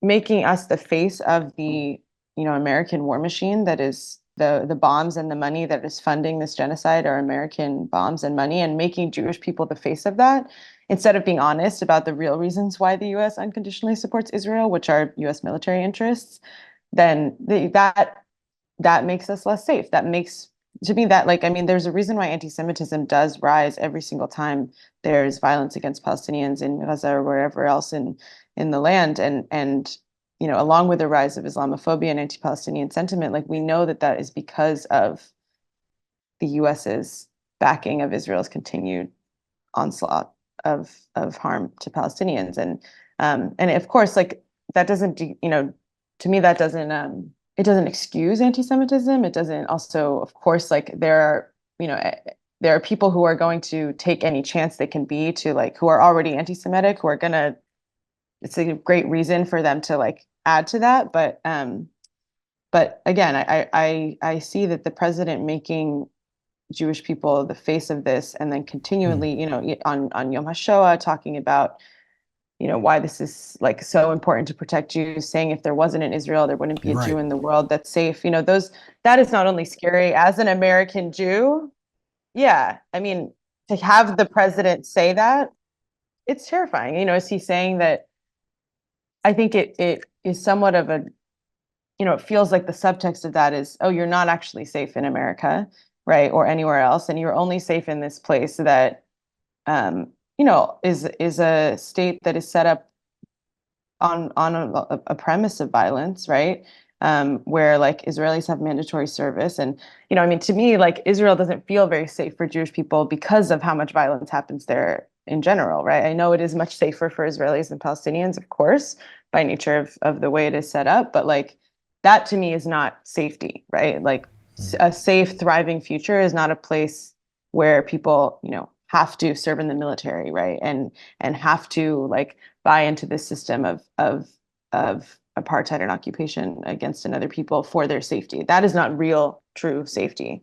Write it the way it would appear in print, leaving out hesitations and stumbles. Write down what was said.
making us the face of the, American war machine that is the bombs and the money that is funding this genocide are American bombs and money, and making Jewish people the face of that instead of being honest about the real reasons why the US unconditionally supports Israel, which are US military interests, then that makes us less safe. That makes to me that like I mean, there's a reason why anti-Semitism does rise every single time there's violence against Palestinians in Gaza or wherever else in the land, and along with the rise of Islamophobia and anti-Palestinian sentiment, like we know that that is because of the US's backing of Israel's continued onslaught of harm to Palestinians, and of course, like that doesn't, to me that doesn't it doesn't excuse anti-Semitism. It doesn't also, of course, like there are people who are going to take any chance they can be to like who are already anti-Semitic who are gonna it's a great reason for them to like add to that. But again, I see that the president making Jewish people the face of this, and then Mm. continually, on Yom HaShoah, talking about, why this is like so important to protect Jews, saying if there wasn't an Israel, there wouldn't be a Jew Right. in the world that's safe. That is not only scary as an American Jew. Yeah, I mean, to have the president say that, it's terrifying. Is he saying that? I think it is somewhat of a, it feels like the subtext of that is, oh, you're not actually safe in America, right, or anywhere else, and you're only safe in this place that, is a state that is set up on a premise of violence, right? Where like Israelis have mandatory service, and I mean, to me, like Israel doesn't feel very safe for Jewish people because of how much violence happens there in general, right? I know it is much safer for Israelis than Palestinians, of course, by nature of the way it is set up, but like that to me is not safety, right? Like a safe, thriving future is not a place where people, have to serve in the military, right? And have to like buy into this system of apartheid and occupation against another people for their safety. That is not real, true safety.